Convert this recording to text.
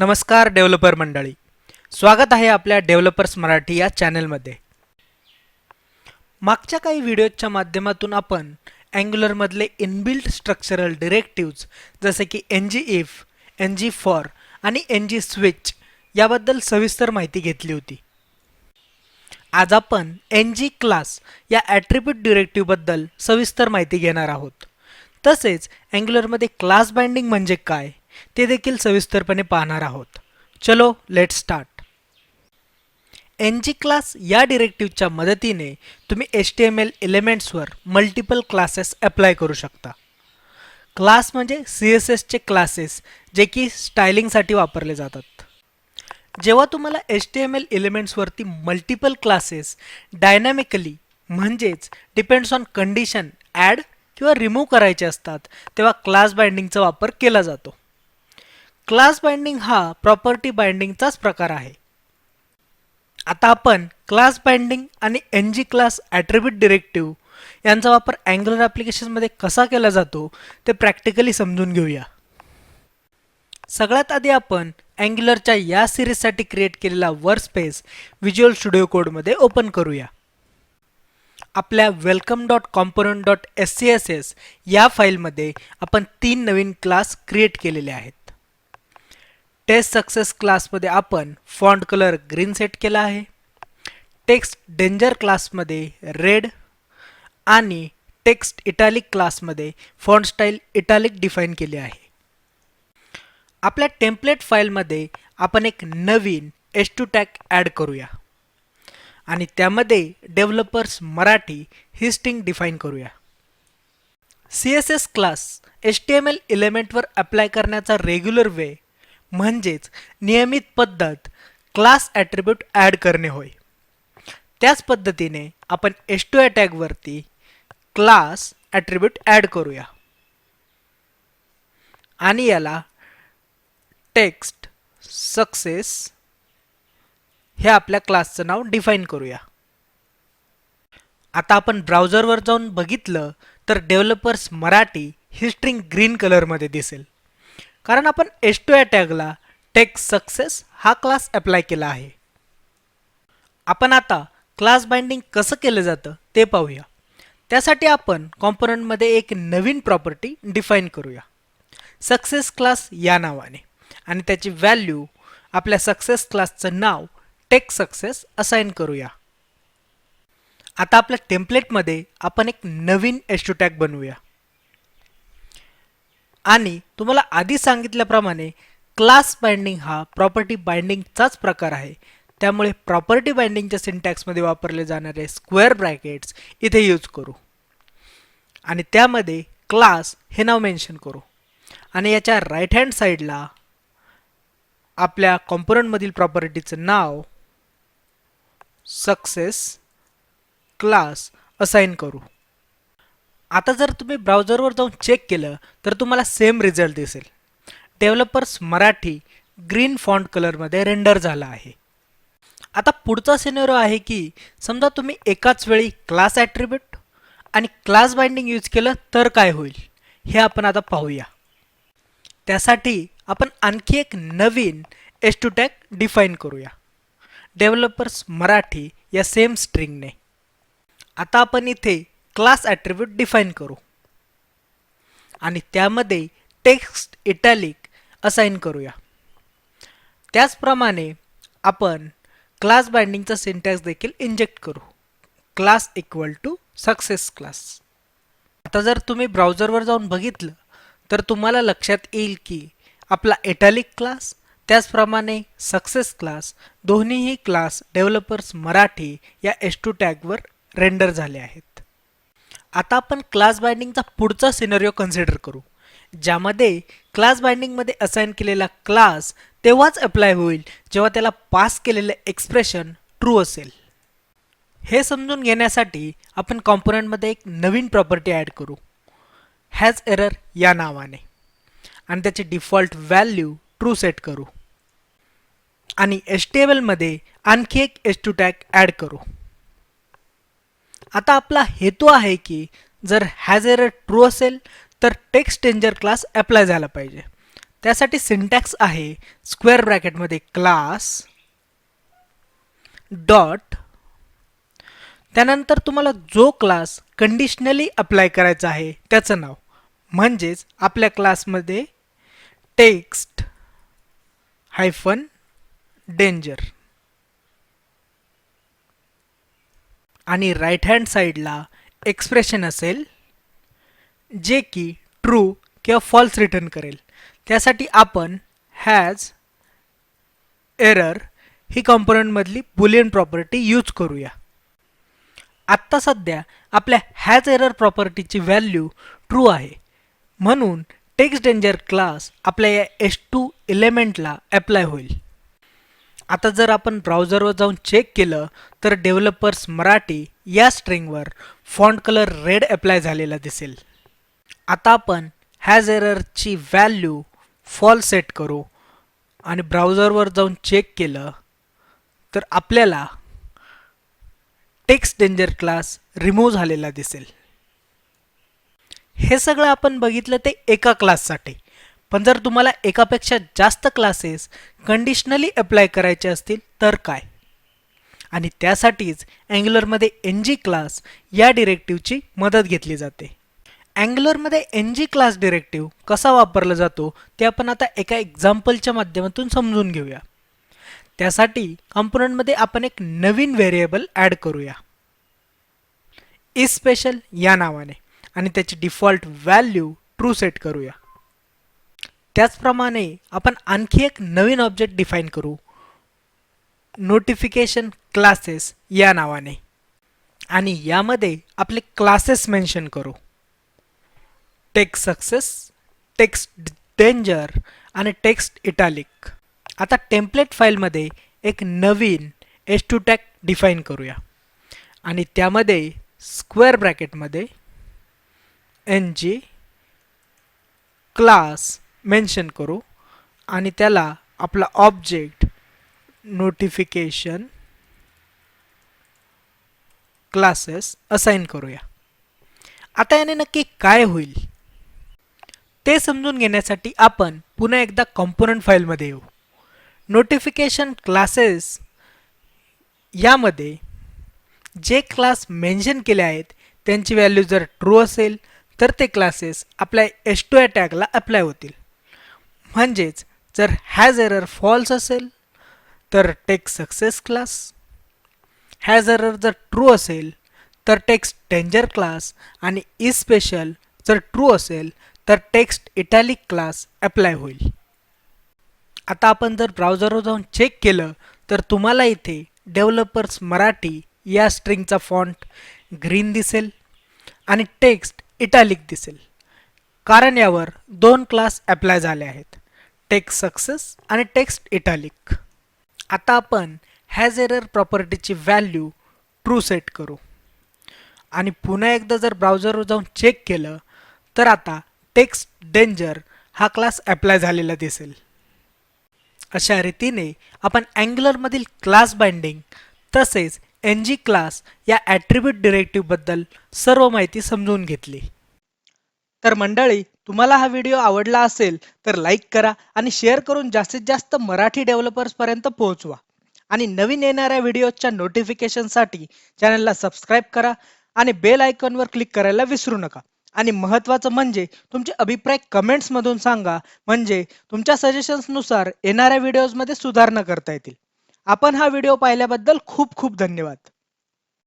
नमस्कार डेव्हलपर मंडळी, स्वागत आहे आपल्या डेव्हलपर्स मराठी या चॅनलमध्ये. मागच्या काही व्हिडिओच्या माध्यमातून आपण अँग्युलरमधले इनबिल्ट स्ट्रक्चरल डिरेक्टिव्ज जसे की NgIf, NgFor आणि NgSwitch याबद्दल सविस्तर माहिती घेतली होती. आज आपण NgClass या ॲट्रिब्यूट डिरेक्टिव्हबद्दल सविस्तर माहिती घेणार आहोत. तसेच अँग्युलरमध्ये क्लास बाइंडिंग म्हणजे काय ते देखील सविस्तरपणे पाहणार आहोत. चलो लेट्स स्टार्ट. NgClass या डिरेक्टिव्हच्या मदतीने तुम्ही HTML एलिमेंट्सवर मल्टिपल क्लासेस अप्लाय करू शकता. क्लास म्हणजे CSSचे क्लासेस जे की स्टायलिंगसाठी वापरले जातात. जेव्हा तुम्हाला HTML एलिमेंट्सवरती मल्टिपल क्लासेस डायनॅमिकली म्हणजेच डिपेंड्स ऑन कंडिशन ॲड किंवा रिमूव्ह करायचे असतात तेव्हा क्लास बाइंडिंगचा वापर केला जातो. क्लास बाइंडिंग हा प्रॉपर्टी बाइंडिंगचाच प्रकार आहे. आता आपण क्लास बाइंडिंग आणि NgClass ॲट्रिब्यूट डिरेक्टिव्ह यांचा वापर अँग्युलर ॲप्लिकेशनमध्ये कसा केला जातो ते प्रॅक्टिकली समजून घेऊया. सगळ्यात आधी आपण अँग्युलरच्या या सिरीजसाठी क्रिएट केलेला वर्कस्पेस व्हिज्युअल स्टुडिओ कोडमध्ये ओपन करूया. आपल्या welcome.component.scss या फाईलमध्ये आपण 3 नवीन क्लास क्रिएट केलेले आहेत. टेस्ट सक्सेस क्लासमध्ये आपण फॉन्ट कलर ग्रीन सेट केला आहे. टेक्स्ट डेंजर क्लासमध्ये रेड आणि टेक्स्ट इटॅलिक क्लासमध्ये फॉन्ट स्टाईल इटॅलिक डिफाईन केले आहे. आपल्या टेम्पलेट फाईलमध्ये आपण एक नवीन h2 टॅग ॲड करूया आणि त्यामध्ये डेव्हलपर्स मराठी ही स्ट्रिंग डिफाईन करूया. CSS क्लास HTML एलिमेंटवर अप्लाय करण्याचा रेग्युलर वे म्हणजेच नियमित पद्धत क्लास ॲट्रिब्यूट ॲड करणे होय. त्याच पद्धतीने आपण h2 टॅगवरती क्लास ॲट्रिब्यूट ॲड करूया आणि याला टेक्स्ट सक्सेस हे आपल्या क्लासचं नाव डिफाईन करूया. आता आपण ब्राउझरवर जाऊन बघितलं तर डेव्हलपर्स मराठी ही स्ट्रिंग ग्रीन कलरमध्ये दिसेल कारण आपण h2 टॅगला टेक्स्ट सक्सेस हा क्लास अप्लाय केला आहे. आपण आता क्लास बाइंडिंग कसं केलं जातं ते पाहूया. त्यासाठी आपण कॉम्पोनंटमध्ये एक नवीन प्रॉपर्टी डिफाईन करूया सक्सेस क्लास या नावाने आणि त्याची व्हॅल्यू आपल्या सक्सेस क्लासचं नाव टेक्स्ट सक्सेस असाइन करूया. आता आपल्या टेम्पलेटमध्ये आपण एक नवीन h2 टॅग बनवूया आणि तुम्हाला आधी सांगितल्याप्रमाणे क्लास बाइंडिंग हा प्रॉपर्टी बाइंडिंगचाच प्रकार आहे. त्यामुळे प्रॉपर्टी बाइंडिंगच्या सिंटॅक्समध्ये वापरले जाणारे स्क्वेअर ब्रॅकेट्स इथे यूज करू आणि त्यामध्ये क्लास हे नाव मेन्शन करू आणि याच्या राईट हँड साईडला आपल्या कॉम्पोनंटमधील प्रॉपर्टीचं नाव सक्सेस क्लास असाइन करू. आता जर तुम्ही ब्राउझरवर जाऊन चेक केलं तर तुम्हाला सेम रिझल्ट दिसेल. डेव्हलपर्स मराठी ग्रीन फॉन्ट कलरमध्ये रेंडर झाला आहे. आता पुढचा सिनेरिओ आहे की समजा तुम्ही एकाच वेळी क्लास ॲट्रिब्यूट आणि क्लास बाइंडिंग यूज केलं तर काय होईल हे आपण आता पाहूया. त्यासाठी आपण आणखी एक नवीन h2 टॅग डिफाईन करूया डेव्हलपर्स मराठी या सेम स्ट्रिंगने. आता आपण इथे क्लास ॲट्रिब्यूट डिफाईन करू आणि त्यामध्ये टेक्स्ट इटॅलिक असाइन करूया. त्याचप्रमाणे आपण क्लास बाइंडिंगचा सिंटॅक्स देखील इंजेक्ट करू class equal to success class. आता जर तुम्ही ब्राउझरवर जाऊन बघितलं तर तुम्हाला लक्षात येईल की आपला इटॅलिक क्लास त्याचप्रमाणे सक्सेस क्लास दोन्हीही क्लास डेव्हलपर्स मराठी या h2 टॅगवर रेंडर झाले आहेत. आता आपण क्लास बाइंडिंगचा पुढचा सिनेरिओ कन्सिडर करू ज्यामध्ये क्लास बाइंडिंगमध्ये असाइन केलेला क्लास तेव्हाच अप्लाय होईल जेव्हा त्याला पास केलेले एक्सप्रेशन ट्रू असेल. हे समजून घेण्यासाठी आपण कॉम्पोनंटमध्ये एक नवीन प्रॉपर्टी ॲड करू हॅज एरर या नावाने आणि त्याची डिफॉल्ट व्हॅल्यू ट्रू सेट करू आणि HTML मध्ये आणखी एक h2 टॅग ॲड करू. आता आपला हेतू आहे की जर हॅज एरर ट्रू असेल तर टेक्स्ट डेंजर क्लास अप्लाय झाला पाहिजे. त्यासाठी सिंटॅक्स आहे स्क्वेअर ब्रॅकेटमध्ये क्लास डॉट, त्यानंतर तुम्हाला जो क्लास कंडिशनली अप्लाय करायचा आहे त्याचं नाव, म्हणजेच आपल्या क्लासमध्ये टेक्स्ट हायफन डेंजर आणि राईट हँड साईडला एक्सप्रेशन असेल जे की ट्रू किंवा फॉल्स रिटर्न करेल. त्यासाठी आपण हॅज एरर ही कॉम्पोनंटमधली बुलियन प्रॉपर्टी यूज करूया. आत्ता सध्या आपल्या हॅज एरर प्रॉपर्टीची व्हॅल्यू ट्रू आहे, म्हणून टेक्स्ट डेंजर क्लास आपल्या या h2 एलिमेंटला अप्लाय होईल. आता जर आपण ब्राउझरवर जाऊन चेक केलं तर डेव्हलपर्स मराठी या स्ट्रिंगवर फॉन्ट कलर रेड अप्लाय झालेला दिसेल. आता आपण हॅज एररची व्हॅल्यू फॉल्स सेट करू आणि ब्राउझरवर जाऊन चेक केलं तर आपल्याला टेक्स्ट डेंजर क्लास रिमूव्ह झालेला दिसेल. हे सगळं आपण बघितलं ते एका क्लाससाठी, पण जर तुम्हाला एकापेक्षा जास्त क्लासेस कंडिशनली अप्लाय करायचे असतील तर काय? आणि त्यासाठीच अँग्युलरमध्ये NgClass या डिरेक्टिव्हची मदत घेतली जाते. अँग्युलरमध्ये NgClass डिरेक्टिव्ह कसा वापरला जातो ते आपण आता एका एक्झाम्पलच्या माध्यमातून समजून घेऊया. त्यासाठी कॉम्पोनंटमध्ये आपण एक नवीन व्हेरिएबल ॲड करूया इज स्पेशल या नावाने आणि त्याची डिफॉल्ट व्हॅल्यू ट्रू सेट करूया. त्याचप्रमाणे आपण आणखी एक नवीन ऑब्जेक्ट डिफाईन करू नोटिफिकेशन क्लासेस या नावाने आणि यामध्ये आपले क्लासेस मेन्शन करू टेक्स्ट सक्सेस, टेक्स्ट डेंजर आणि टेक्स्ट इटालिक. आता टेम्पलेट फाईलमध्ये एक नवीन h2 टॅग डिफाईन करूया आणि त्यामध्ये स्क्वेअर ब्रॅकेटमध्ये NgClass मेन्शन करू आणि त्याला आपला ऑब्जेक्ट नोटिफिकेशन क्लासेस असाइन करूया. आता याने नक्की काय होईल ते समजून घेण्यासाठी आपण पुन्हा एकदा कॉम्पोनंट फाईलमध्ये येऊ. नोटिफिकेशन क्लासेस यामध्ये जे क्लास मेन्शन केले आहेत त्यांची व्हॅल्यू जर ट्रू असेल तर ते क्लासेस आपल्या h2 टॅगला अप्लाय होतील. म्हणजेच जर हॅज एरर फॉल्स असेल तर text success class, has error जर ट्रू असेल तर टेक्स्ट डेंजर क्लास आणि इज स्पेशल जर ट्रू असेल तर टेक्स्ट इटॅलिक क्लास अप्लाय होईल. आता आपण जर ब्राउझरवर जाऊन चेक केलं तर तुम्हाला इथे डेव्हलपर्स मराठी या स्ट्रिंगचा फॉन्ट ग्रीन दिसेल आणि टेक्स्ट इटॅलिक दिसेल, कारण यावर दोन क्लास अप्लाय झाले आहेत टेक्स्ट सक्सेस आणि टेक्स्ट इटॅलिक. आता आपण हॅज एरर प्रॉपर्टीची व्हॅल्यू ट्रू सेट करू आणि पुन्हा एकदा जर ब्राउझरवर जाऊन चेक केलं तर आता टेक्स्ट डेंजर हा क्लास अप्लाय झालेला दिसेल. अशा रीतीने आपण अँग्युलरमधील क्लास बाइंडिंग तसेच NgClass या ॲट्रिब्यूट डिरेक्टिव्ह बद्दल सर्व माहिती समजून घेतली. तर मंडळी, तुम्हाला हा व्हिडिओ आवडला असेल तर लाईक करा आणि शेअर करून जास्तीत जास्त मराठी डेव्हलपर्स पर्यंत पोहोचवा आणि नवीन येणाऱ्या व्हिडिओच्या नोटिफिकेशनसाठी चॅनलला सबस्क्राईब करा आणि बेल आयकॉनवर क्लिक करायला विसरू नका. आणि महत्त्वाचं म्हणजे तुमचे अभिप्राय कमेंट्स मधून सांगा, म्हणजे तुमच्या सजेशन्सनुसार येणाऱ्या व्हिडिओजमध्ये सुधारणा करता येतील. आपण हा व्हिडिओ पाहिल्याबद्दल खूप खूप धन्यवाद.